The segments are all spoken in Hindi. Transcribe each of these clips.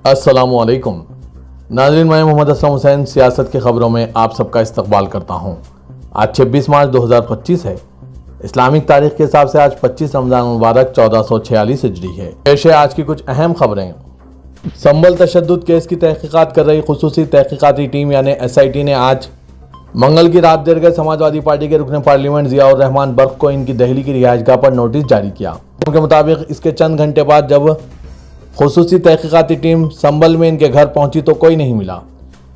अस्सलामुअलैकुम नाज़रीन, मैं मोहम्मद असलम हुसैन सियासत की ख़बरों में आप सबका इस्तकबाल करता हूँ। आज 26 मार्च 2025 है। इस्लामिक तारीख के हिसाब से आज 25 रमज़ान मुबारक 1446 हिजरी है। पेश है आज की कुछ अहम खबरें। संभल तशद्दुद केस की तहकीकात कर रही खुसूसी तहकीकाती टीम यानी SIT ने आज मंगल की रात देर गए समाजवादी पार्टी के रुकन पार्लियामेंट ज़ियाउर रहमान बर्क को इनकी दिल्ली की रिहाइशगाह पर नोटिस जारी किया। उनके मुताबिक इसके चंद घंटे बाद जब खुसूसी तहकीकाती टीम संभल में इनके घर पहुंची तो कोई नहीं मिला।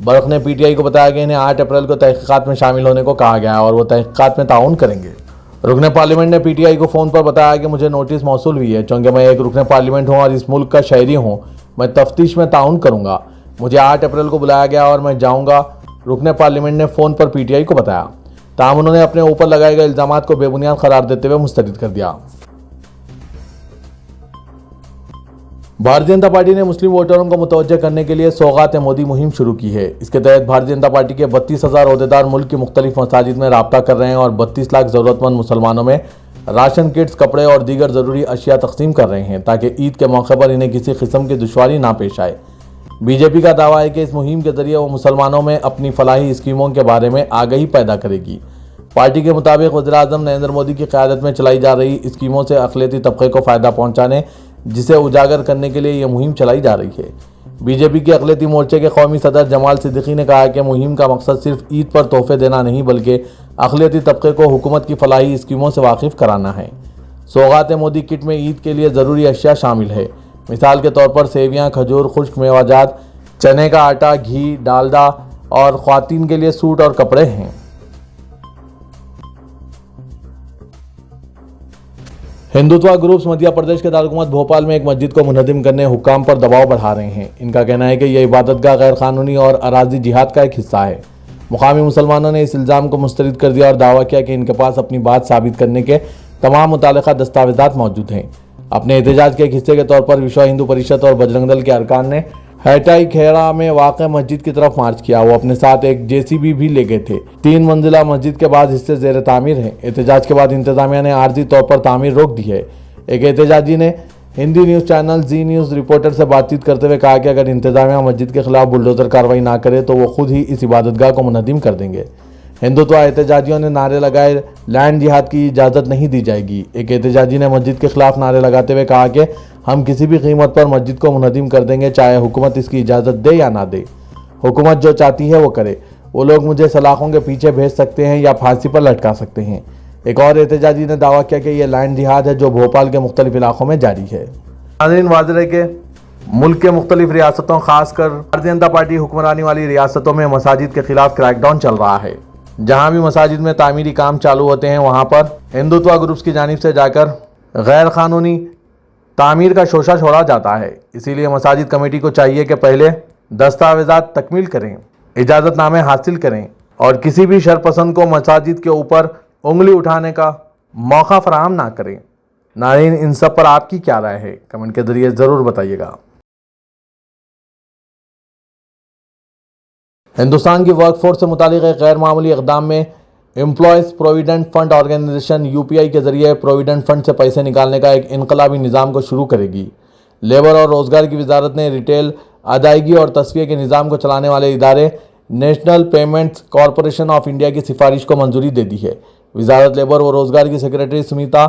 बर्क ने PTI को बताया कि इन्हें 8 अप्रैल को तहकीकात में शामिल होने को कहा गया और वो तहकीकात में ताउन करेंगे। रुकन पार्लियामेंट ने PTI को फ़ोन पर बताया कि मुझे नोटिस मौसूल हुई है, चूँकि मैं एक रुकन पार्लियामेंट हूँ और इस मुल्क का शहरी हूँ, मैं तफ्तीश में ताउन करूँगा। मुझे 8 अप्रैल को बुलाया गया और मैं जाऊँगा, रुकन पार्लियामेंट ने फ़ोन पर PTI को बताया। ताहम उन्होंने अपने ऊपर लगाए गए इल्ज़ामात को बेबुनियाद करार देते हुए मुस्तरद कर दिया। भारतीय जनता पार्टी ने मुस्लिम वोटरों को मुतवज्जह करने के लिए सौगात मोदी मुहिम शुरू की है। इसके तहत भारतीय जनता पार्टी के 32,000 अहदेदार मुल्क की मुख्तलिफ मसाजिद में राब्ता कर रहे हैं और 32 लाख ज़रूरतमंद मुसलमानों में राशन किट्स, कपड़े और दीगर ज़रूरी अशिया तकसीम कर रहे हैं ताकि ईद के मौके पर इन्हें किसी किस्म की दुश्वारी ना पेश आए। BJP का दावा है कि इस मुहिम के जरिए वो मुसलमानों में अपनी फलाही स्कीमों के बारे में आगाही पैदा करेगी। पार्टी के मुताबिक वज़ीर-ए-आज़म नरेंद्र मोदी की क़यादत में चलाई जा रही स्कीमों से अक़लियती तबक़े को फ़ायदा पहुँचाने, जिसे उजागर करने के लिए यह मुहिम चलाई जा रही है। BJP के अक़लियती मोर्चे के कौमी सदर जमाल सिद्दीकी ने कहा कि मुहिम का मकसद सिर्फ ईद पर तोहफे देना नहीं बल्कि अक़लियती तबक़े को हुकूमत की फलाही स्कीमों से वाकिफ़ कराना है। सौगात मोदी किट में ईद के लिए ज़रूरी अशिया शामिल है। मिसाल के तौर पर सेवियाँ, खजूर, खुश्क मेवाजात, चने का आटा, घी, डालडा और ख़वातीन के लिए सूट और कपड़े हैं। हिंदुत्वा ग्रुप्स मध्य प्रदेश के दारकूमत भोपाल में एक मस्जिद को मुनहदिम करने हुक्काम पर दबाव बढ़ा रहे हैं। इनका कहना है कि यह इबादतगाह गैर कानूनी और अराजी जिहाद का एक हिस्सा है। मुकामी मुसलमानों ने इस इल्ज़ाम को मुस्तरद कर दिया और दावा किया कि इनके पास अपनी बात साबित करने के तमाम मुतालिका दस्तावेज़ात मौजूद हैं। अपने एहतजाज के एक हिस्से के तौर पर विश्व हिंदू परिषद और बजरंग दल के अरकान ने हैटाई खेड़ा में वाक़े मस्जिद की तरफ मार्च किया। वो अपने साथ एक JCB भी ले गए थे। 3 मंजिला मस्जिद के बाद हिस्से ज़ेर तामीर हैं। एहतजाज के बाद इंतजामिया ने आर्जी तौर पर तामीर रोक दी है। एक एहतजाजी ने हिंदी न्यूज़ चैनल जी न्यूज़ रिपोर्टर से बातचीत करते हुए कहा कि अगर इंतजामिया मस्जिद के खिलाफ बुलडोज़र कार्रवाई ना करे तो वो खुद ही इस इबादतगाह को मुनहदिम कर देंगे। हिंदुत्व एहतजाजियों ने नारे लगाए, लैंड जिहाद की इजाज़त नहीं दी जाएगी। एक एहतजाजी ने मस्जिद के खिलाफ नारे लगाते हुए कहा कि हम किसी भी कीमत पर मस्जिद को मुनहदिम कर देंगे, चाहे हुकूमत इसकी इजाज़त दे या ना दे। हुकूमत जो चाहती है वो करे। वो लोग मुझे सलाखों के पीछे भेज सकते हैं या फांसी पर लटका सकते हैं। एक और एहतजाजी ने दावा किया कि यह लैंड जिहाद है जो भोपाल के मुख्तलिफ इलाकों में जारी है। नाज़रीन, वाज़ेह है कि मुल्क के मुख्तलिफ रियासतों, खासकर भारतीय जनता पार्टी हुक्मरानी वाली रियासतों में मसाजिद के खिलाफ क्रैकडाउन चल रहा है। जहाँ भी मसाजिद में तामीरी काम चालू होते हैं वहाँ पर हिंदुत्वा ग्रुप्स की जानिब से जाकर गैर कानूनी तामीर का शोशा छोड़ा जाता है। इसीलिए मसाजिद कमेटी को चाहिए कि पहले दस्तावेज़ात तकमील करें, इजाज़तनामे हासिल करें और किसी भी शरपसंद को मसाजिद के ऊपर उंगली उठाने का मौका फराहम ना करें। नाज़रीन, इन सब पर आपकी क्या राय है? कमेंट के ज़रिए ज़रूर बताइएगा। हिंदुस्तान की वर्कफोर्स से मुतालिक एक गैर मामूली इक़दाम में employees provident fund organisation UPI के ज़रिए प्रोविडेंट फंड से पैसे निकालने का एक इनकलाबी निज़ाम को शुरू करेगी। लेबर और रोज़गार की वजारत ने रिटेल अदायगी और तस्वीर के निज़ाम को चलाने वाले इदारे national payments corporation of India की सिफारिश को मंजूरी दे दी है। वजारत लेबर व रोज़गार की सेक्रेटरी सुमिता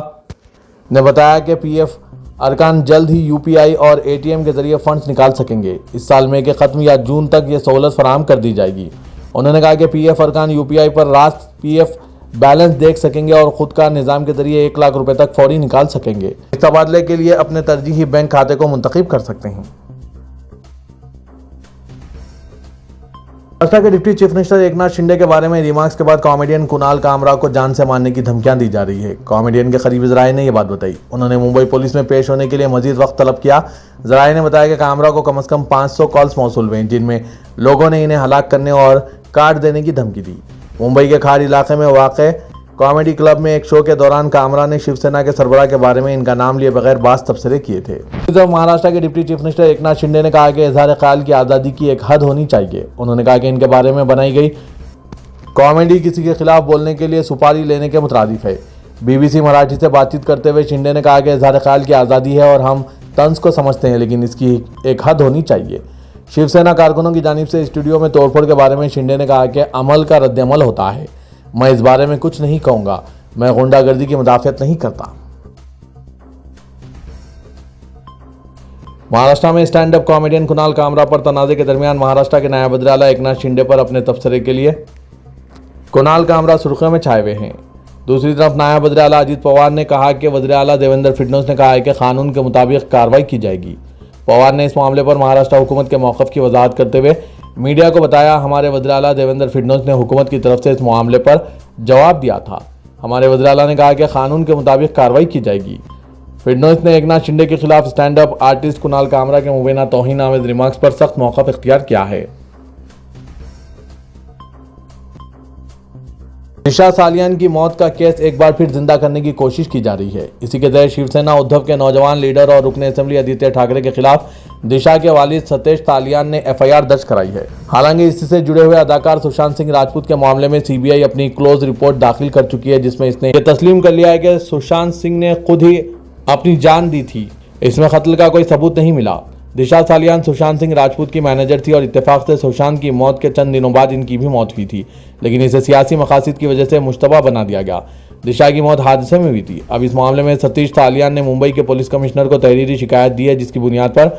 ने बताया कि PF अरकान जल्द ही UPI और ATM के ज़रिए फ़ंड्स निकाल सकेंगे। इस साल मई के ख़त्म या जून तक ये सहूलत फराहम कर दी जाएगी। उन्होंने कहा कि PF अरकान UPI पर रास्त PF बैलेंस देख सकेंगे और ख़ुद का निज़ाम के ज़रिए 1 लाख रुपए तक फौरी निकाल सकेंगे। इस तबादले के लिए अपने तरजीही बैंक खाते को मुंतखब कर सकते हैं। महाराष्ट्र के deputy chief minister Eknath Shinde के बारे में रिमार्क्स के बाद कॉमेडियन कुणाल कामरा को जान से मारने की धमकियां दी जा रही है। कॉमेडियन के करीबी ज़राए ने यह बात बताई। उन्होंने मुंबई पुलिस में पेश होने के लिए मजीद वक्त तलब किया। ज़राए ने बताया कि कामरा को कम से कम 500 कॉल्स मौसूल हुए जिनमें लोगों ने इन्हें हलाक करने और काट देने की धमकी दी। मुंबई के खार इलाके में वाक़ कॉमेडी क्लब में एक शो के दौरान कामरा ने शिवसेना के सरबराह के बारे में इनका नाम लिए बगैर बास तबसरे किए थे। जब महाराष्ट्र के deputy chief minister Eknath Shinde ने कहा कि इज़हार ख्याल की आज़ादी की एक हद होनी चाहिए। उन्होंने कहा कि इनके बारे में बनाई गई कॉमेडी किसी के खिलाफ बोलने के लिए सुपारी लेने के मुतरादिफ है। BBC मराठी से बातचीत करते हुए शिंदे ने कहा कि इज़हार ख्याल की आज़ादी है और हम तंज को समझते हैं, लेकिन इसकी एक हद होनी चाहिए। शिवसेना कारकुनों की जानिब से स्टूडियो में तोड़फोड़ के बारे में शिंदे ने कहा कि अमल का रद्द-ए-अमल होता है। मैं इस बारे में कुछ नहीं कहूंगा। मैं गुंडागर्दी की मुदाफियत नहीं करता। महाराष्ट्र में stand up comedian Kunal Kamra पर तनाज़े के दरमियान महाराष्ट्र के नायब वज़ीर आला एकनाथ शिंदे पर अपने तबसरे के लिए कुणाल कामरा सुर्खियों में छाए हुए हैं। दूसरी तरफ नायब वज़ीर आला अजित पवार ने कहा कि वज़ीर आला देवेंद्र फडणवीस ने कहा है कि कानून के मुताबिक कार्रवाई की जाएगी। पवार ने इस मामले पर महाराष्ट्र हुकूमत के मौक़िफ़ की वजाहत करते हुए मीडिया को बताया, हमारे वज़ीर आला देवेंद्र फडणवीस ने हुकूमत की तरफ से इस मामले पर जवाब दिया था। हमारे वज़ीर आला ने कहा कि कानून के मुताबिक कार्रवाई की जाएगी। फडणवीस ने एकनाथ शिंदे के खिलाफ stand up artist Kunal Kamra के मुबैना तौहीन आमेज़ रिमार्क्स पर सख्त मौक़िफ़ इख्तियार किया है। दिशा सालियान की मौत का केस एक बार फिर जिंदा करने की कोशिश की जा रही है। इसी के तहत शिवसेना उद्धव के नौजवान लीडर और रुकन असेंबली आदित्य ठाकरे के खिलाफ दिशा के वालिद सतेश सालियान ने एफआईआर दर्ज कराई है। हालांकि इससे जुड़े हुए अदाकार सुशांत सिंह राजपूत के मामले में सीबीआई अपनी क्लोज रिपोर्ट दाखिल कर चुकी है, जिसमें इसने ये तस्लीम कर लिया है कि सुशांत सिंह ने खुद ही अपनी जान दी थी। इसमें कत्ल का कोई सबूत नहीं मिला। दिशा सालियान सुशांत सिंह राजपूत की मैनेजर थी और इत्तेफाक से सुशांत की मौत के चंद दिनों बाद इनकी भी मौत हुई थी, लेकिन इसे सियासी मकासद की वजह से मुश्तबा बना दिया गया। दिशा की मौत हादसे में हुई थी। अब इस मामले में सतीश सालियान ने मुंबई के पुलिस कमिश्नर को तहरीरी शिकायत दी है, जिसकी बुनियाद पर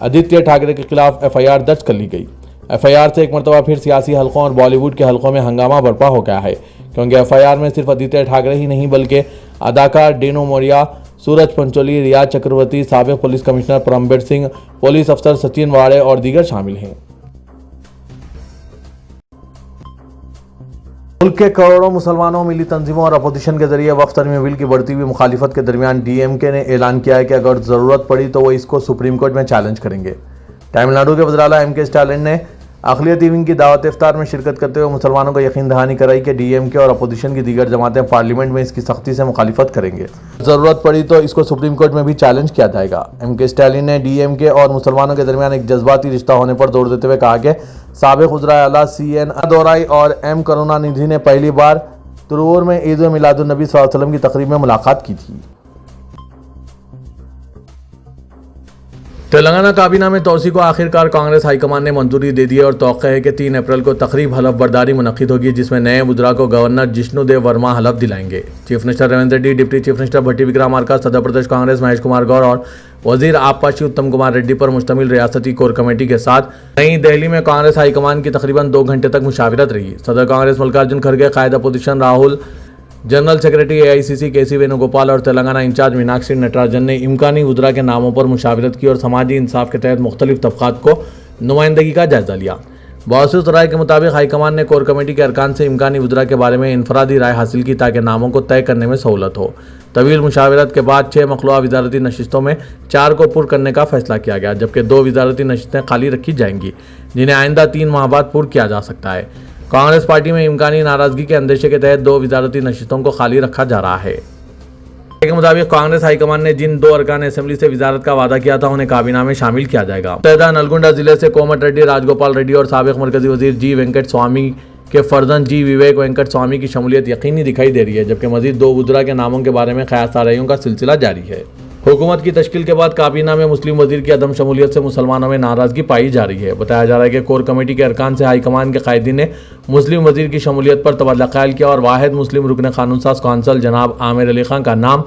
आदित्य ठाकरे के खिलाफ एफआईआर दर्ज कर ली गई। एफआईआर से एक मरतबा फिर सियासी हलकों और बॉलीवुड के हलकों में हंगामा बर्पा हो गया है, क्योंकि एफआईआर में सिर्फ आदित्य ठाकरे ही नहीं बल्कि अदाकार डेनो मोरिया, सूरज पंचोली, रियाज चक्रवर्ती, साबिक police commissioner Parambir Singh, police अफसर सचिन वाड़े और दीगर शामिल हैं। मुल्क के करोड़ों मुसलमानों, मिली तंजीमों और अपोजिशन के जरिए वक्फ तरमीमी बिल की बढ़ती हुई मुखालिफत के दरमियान डीएमके ने ऐलान किया है कि अगर जरूरत पड़ी तो वो इसको सुप्रीम कोर्ट में चैलेंज करेंगे। तमिलनाडु के वज़ीर आला एम.के. स्टालिन ने अक़लियती विंग की दावत इफ्तार में शिरकत करते हुए मुसलमानों को यकीन दहानी कराई कि डीएमके और अपोजिशन की दीगर जमातें पार्लियामेंट में इसकी सख्ती से मुखालिफत करेंगे। ज़रूरत पड़ी तो इसको सुप्रीम कोर्ट में भी चैलेंज किया जाएगा। एम.के. स्टालिन ने डीएमके और मुसलमानों के दरमियान एक जज्बाती रिश्ता होने पर जोर देते हुए कहा कि साबिक़ वज़ीर आला CN दोराई और M करुणानिधि ने पहली बार तुरूर में ईद मिलादुन्नबी सल्लल्लाहु अलैहि वसल्लम की तकरीब में मुलाकात की थी। तेलंगाना काबीना में तोसी को आखिरकार कांग्रेस हाईकमान ने मंजूरी दे दी है और तौक़्क़ा है कि 3 अप्रैल को तकरीब हलफ बर्दारी मुनक़्क़िद होगी, जिसमें नए वज़रा को गवर्नर जिष्णुदेव वर्मा हलफ दिलाएंगे। Chief minister Revanth Reddy, deputy chief minister Bhatti Vikramarka, सदर प्रदेश कांग्रेस महेश कुमार गौर और वजीर आबपाशी उत्तम कुमार रेड्डी पर मुश्तमिल रियासती कोर कमेटी के साथ नई दिल्ली में कांग्रेस हाईकमान की तकरीबन 2 घंटे तक मुशावरत रही। सदर कांग्रेस मल्लिकार्जुन खड़गे, कायद opposition Rahul, general secretary AICC KC Venugopal और तेलंगाना इंचार्ज मीनाक्षी नटराजन ने इम्कानी वज़रा के नामों पर मुशावरत की और समाजी इंसाफ के तहत मुख्तलिफ तबक़ात को नुमाइंदगी का जायजा लिया। बावसूस राय के मुताबिक हाईकमान ने कोर कमेटी के अरकान से इम्कानी वज़रा के बारे में इनफरादी राय हासिल की ताकि नामों को तय करने में सहूलत हो। तवील मुशावरत के बाद 6 मखलूआ वज़ारती नशिस्तों में 4 को पुर करने का फैसला किया गया, जबकि 2 वज़ारती नशिस्तें खाली रखी जाएंगी, जिन्हें आइंदा 3 माह बाद पुर किया जा सकता है। कांग्रेस पार्टी में इम्कानी नाराजगी के अंदेशे के तहत 2 वज़ारती नशिस्तों को खाली रखा जा रहा है। के मुताबिक कांग्रेस हाईकमान ने जिन 2 अरकान असेंबली से वज़ारत का वादा किया था उन्हें काबीना में शामिल किया जाएगा। मुत्तहिदा नलगोंडा जिले से कोमट रेड्डी, राजगोपाल रेड्डी और साबिक मरकजी वजीर जी वेंकट स्वामी के फर्जंद जी विवेक वेंकट स्वामी की शमूलियत यकीनी दिखाई दे रही है, जबकि मजीद 2 वज़रा के नामों के बारे में क़यास-आराइयों का सिलसिला जारी है। हुकूमत की तश्कील के बाद काबीना में मुस्लिम वजीर की अदम शमूलियत से मुसलमानों में नाराजगी पाई जा रही है। बताया जा रहा है कि कोर कमेटी के अरकान से हाईकमान के कायदीन ने मुस्लिम वजीर की शमूलियत पर तबादला ख्याल किया और वाहिद मुस्लिम रुकन कानून साज कौंसल जनाब आमिर अली खान का नाम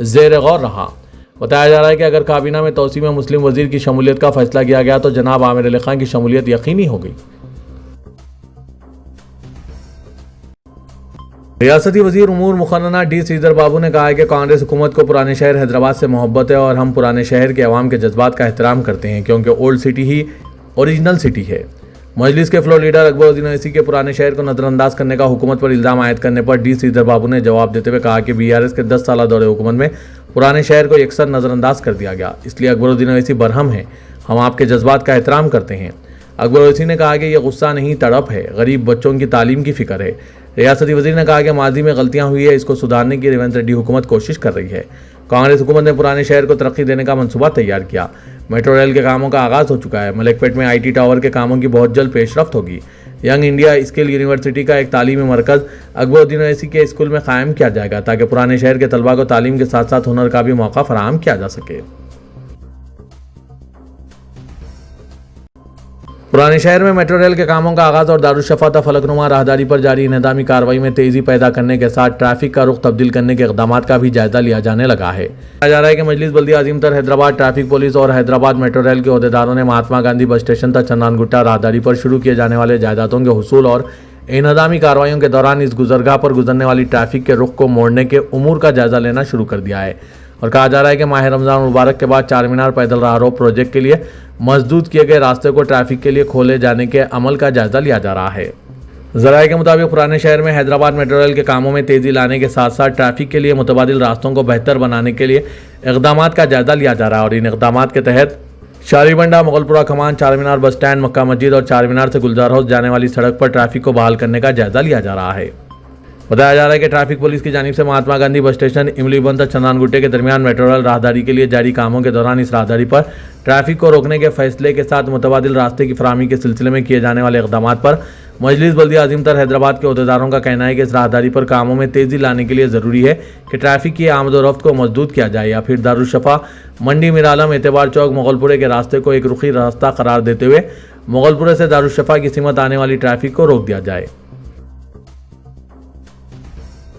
ज़ेर गौर रहा। बताया जा रहा है कि अगर काबीना में तोसी में मुस्लिम वजीर की शमूलियत का फैसला किया गया तो जनाब आमिर अली खान की शमूलियत यकीनी हो गई। रियासती वजीर उमूर मुखन्ना डी श्रीधर बाबू ने कहा है कि कांग्रेस हुकूमत को पुराने शहर हैदराबाद से मोहब्बत है और हम पुराने शहर के अवाम के जज्बात का एहतराम करते हैं, क्योंकि ओल्ड सिटी ही ओरिजिनल सिटी है। मजलिस के फ्लोर लीडर अकबरुद्दीन ओवैसी के पुराने शहर को नजरअंदाज करने का हुकूमत पर इल्ज़ाम आयद करने पर डी श्रीधर बाबू ने जवाब देते हुए कहा कि BRS के 10 साल दौरे हुकूमत में पुराने शहर को यकसर नजरअंदाज कर दिया गया, इसलिए अकबरुद्दीन ओवैसी बरहम हैं। हम आपके जज्बात का एहतराम करते हैं। अकबर ओवैसी ने कहा कि यह गुस्सा नहीं, तड़प है, गरीब बच्चों की तालीम की फिक्र है। रियासती वजीर ने कहा कि माजी में गलतियां हुई है, इसको सुधारने की रेवंत रेड्डी हुकूमत कोशिश कर रही है। कांग्रेस हुकूमत ने पुराने शहर को तरक्की देने का मंसूबा तैयार किया। मेट्रो रेल के कामों का आगाज़ हो चुका है। मलिकपेट में IT टावर के कामों की बहुत जल्द पेशरफ्त होगी। यंग इंडिया स्किल यूनिवर्सिटी का एक तालीमी मरकज़ अकबरुद्दीन ओवैसी के स्कूल में कायम किया जाएगा, ताकि पुराने शहर के तलबा को तालीम के साथ साथ हुनर का भी मौका फराहम किया जा सके। पुराने शहर में मेट्रो रेल के कामों का आगाज और दारुशफा फलकनुमा राहदारी पर जारी इंहदामी कार्रवाई में तेजी पैदा करने के साथ ट्रैफिक का रुख तब्दील करने के इकदाम का भी जायजा लिया जाने लगा है। कहा जा रहा है कि मजलिस बल्दिया अजीमतर हैदराबाद ट्रैफिक पुलिस और हैदराबाद मेट्रो रेल के अहदेदारों ने महात्मा गांधी बस स्टेशन तक चन्नानगुट्टा राहदारी पर शुरू किए जाने वाले जायदादों के हुसूल और इंहदामी कार्रवाइयों के दौरान इस गुजरगाह पर गुजरने वाली ट्रैफिक के रुख को मोड़ने के उमूर का जायजा लेना शुरू कर दिया है। और कहा जा रहा है कि माह रमजान मुबारक के बाद चार मीनार पैदल राहरों प्रोजेक्ट के लिए मजदूद किए गए रास्ते को ट्रैफिक के लिए खोले जाने के अमल का जायजा लिया जा रहा है। ज़राए के मुताबिक पुराने शहर में हैदराबाद मेट्रो रेल के कामों में तेजी लाने के साथ साथ ट्रैफिक के लिए मुतबादिल रास्तों को बेहतर बनाने के लिए इकदाम का जायजा लिया जा रहा है। और इन इकदाम के तहत शारीबंडा, मुगलपुरा कमान, चार मीनार बस स्टैंड, मक्का मस्जिद और चार मीनार से गुलजार हाउस जाने वाली सड़क पर ट्रैफिक को बहाल करने का जायजा लिया जा रहा है। बताया जा रहा है कि ट्रैफिक पुलिस की जानिब से महात्मा गांधी बस स्टेशन इमलीबंद तक चन्नानगुट्टे के दरमियान मेट्रो रेल राहदारी के लिए जारी कामों के दौरान इस राहदारी पर ट्रैफिक को रोकने के फैसले के साथ मुतबादिल रास्ते की फराहमी के सिलसिले में किए जाने वाले इकदाम पर मजलिस बल्दिया अजीमतर हैदराबाद के अहदेदारों का कहना है कि इस राहदारी पर कामों में तेजी लाने के लिए ज़रूरी है कि ट्रैफिक की आमदोरफ्त को मजदूद किया जाए या फिर दारुशफा, मंडी मिरालम, एतबार चौक, मुगलपुरे के रास्ते को एक रुखी रास्ता करार देते हुए मुगलपुरे से दारुशफा की सीमत आने वाली ट्रैफिक को रोक दिया जाए।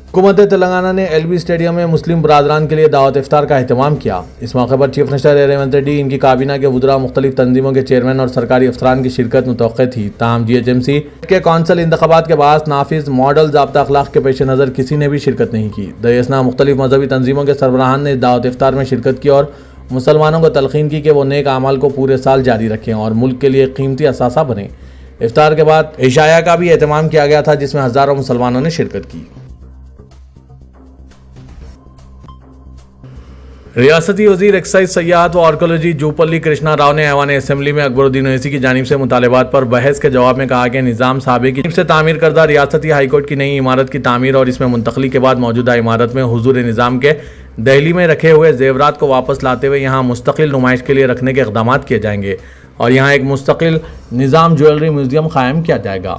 हुकूमत तेलंगाना ने एलबी स्टेडियम में मुस्लिम बरादरान के लिए दावत इफ्तार का एहतमाम किया। इस मौके पर चीफ मिनिस्टर रेवंत रेड्डी, इनकी काबीना के वुज़रा, मुख्तलिफ तंजीमों के चेयरमैन और सरकारी अफसरान की शिरकत मुतवक्किल थी। ताहम जीएचएमसी के कौंसल इंतखाबात के बाद नाफिज मॉडल ज़ाब्ता अखलाक के पेश नज़र किसी ने भी शिरकत नहीं की। दरियासना मुख्तलिफ मजहबी तंजीमों के सरबराहान ने दावत इफ्तार में शिरकत की और मुसलमानों को तलकीन की कि वो नेक आमाल को पूरे साल जारी रखें और मुल्क के लिए कीमती असासा बने। इफ्तार के बाद इशाया का भी एहतमाम किया गया था, जिसमें हज़ारों मुसलमानों ने शिरकत की। रियासती वजीर एक्साइज, सयाहत व आर्कोलॉजी जूपल्ली कृष्णा राव ने ऐवान असेंबली में अकबरुद्दीन ओवैसी की जानिब से मुतालबात पर बहस के जवाब में कहा कि निज़ाम साबिक़ की से तामीर करदा रियासती हाईकोर्ट की नई इमारत की तामीर और इसमें मुंतकली के बाद मौजूदा इमारत में हुजूर निज़ाम के दिल्ली में रखे हुए जेवरात को वापस लाते हुए यहाँ मुस्तकिल नुमाइश के लिए रखने के इक़दाम किए जाएंगे और यहाँ एक मुस्तकिल निज़ाम ज्वेलरी म्यूजियम कायम किया जाएगा।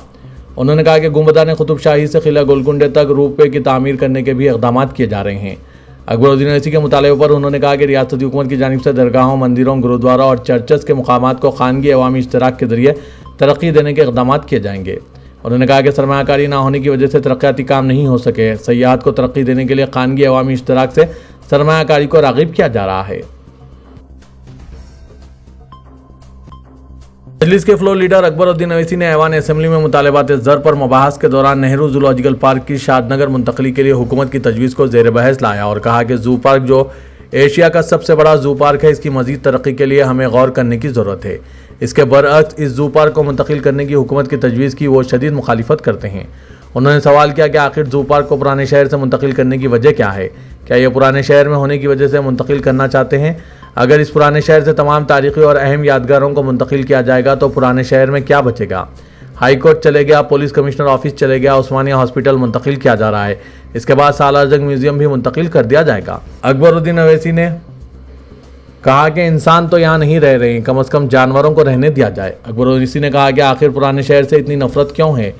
उन्होंने कहा कि गुंबदान कुतुब शाही से किला गोलकुंडे तक रोपवे की तामीर करने के भी इक़दाम किए जा रहे हैं। अकबरुद्दीन ओवैसी के मुतालबे पर उन्होंने कहा कि रियासती हुकूमत की जानिब से दरगाहों, मंदिरों, गुरुद्वारा और चर्चेस के मुकामात को खानगी अवामी इश्तराक के जरिए तरक्की देने के इक़दाम किए जाएंगे। उन्होंने कहा कि सरमायाकारी ना होने की वजह से तरक्याती काम नहीं हो सके। सयाहत को तरक्की देने के लिए खानगी अवामी इश्तराक से सरमायाकारी को राग़िब किया जा रहा है। मजलिस के फ्लोर लीडर अकबरुद्दीन ओवैसी ने ऐवान असेंबली में मुतालबात ज़र पर मुबाहस के दौरान नेहरू जूलॉजिकल पार्क की शादनगर मुंतकली के लिए हुकूमत की तजवीज़ को ज़ेर बहस लाया और कहा कि जू पार्क जो एशिया का सबसे बड़ा जू पार्क है, इसकी मज़ीद तरक्की के लिए हमें गौर करने की ज़रूरत है। इसके बरअक्स इस जू पार्क को मुंतकिल करने की हुकूमत की तजवीज़ की वो शदीद मुखालिफत करते हैं। उन्होंने सवाल किया कि आखिर जू पार्क को पुराने शहर से मुंतकिल करने की वजह क्या है? क्या ये पुराने शहर में होने की वजह से मुंतकिल करना चाहते हैं? अगर इस पुराने शहर से तमाम तारीख़ी और अहम यादगारों को मुंतकिल किया जाएगा तो पुराने शहर में क्या बचेगा? हाई कोर्ट चले गया, पुलिस कमिश्नर ऑफिस चले गया, उस्मानिया हॉस्पिटल मुंतकिल किया जा रहा है, इसके बाद सालार जंग म्यूजियम भी मुंतकिल कर दिया जाएगा। अकबरुद्दीन ओवैसी ने कहा कि इंसान तो यहाँ नहीं रह रहे हैं, कम अज़ कम जानवरों को रहने दिया जाए। अकबरुद्दीन ओवैसी ने कहा कि आखिर पुराने शहर से इतनी नफरत क्यों है?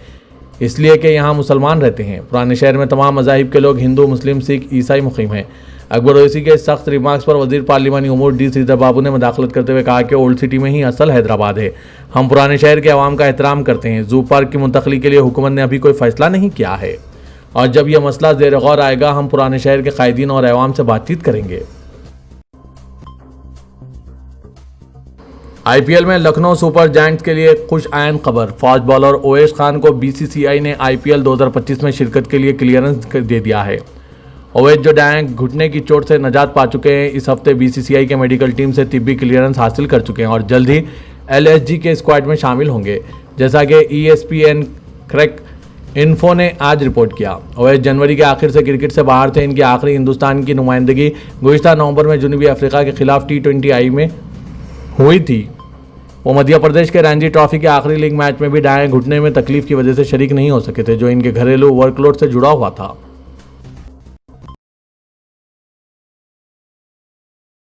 इसलिए कि यहाँ मुसलमान रहते हैं। पुराने शहर में तमाम मज़ाहिब के लोग हिंदू, मुस्लिम, सिख, ईसाई मुक़ीम हैं। अकबर ओवैसी के सख्त रिमार्क्स पर वज़ीर पार्लिमानी उमूर डी श्रीधर बाबू ने मुदाखलत करते हुए कहा कि ओल्ड सिटी में ही असल हैदराबाद है। हम पुराने शहर के अवाम का एहतराम करते हैं। जू पार्क की मुंतकली के लिए हुकूमत ने अभी कोई फ़ैसला नहीं किया है और जब यह मसला ज़ेर गौर आएगा हम पुराने शहर के कायदीन और अवाम से बातचीत करेंगे। आईपीएल में लखनऊ सुपर जायंट्स के लिए खुश आयन खबर। फास्ट बॉलर ओवैस खान को बीसीसीआई ने आईपीएल 2025 में शिरकत के लिए क्लियरेंस दे दिया है। ओवैस जो दाएं घुटने की चोट से नजात पा चुके हैं, इस हफ्ते बीसीसीआई के मेडिकल टीम से तिब्बी क्लियरेंस हासिल कर चुके हैं और जल्द ही एलएसजी के स्क्वाड में शामिल होंगे, जैसा कि ESPN क्रैक इन्फो ने आज रिपोर्ट किया। ओवैस जनवरी के आखिर से क्रिकेट से बाहर थे। इनकी आखिरी हिंदुस्तान की नुमाइंदगी गुज़िश्ता नवंबर में जनूबी अफ्रीका के खिलाफ T20I में हुई थी। वो मध्य प्रदेश के रणजी ट्रॉफी के आखिरी लीग मैच में भी दाएं घुटने में तकलीफ की वजह से शरीक नहीं हो सके थे, जो इनके घरेलू वर्कलोड से जुड़ा हुआ था।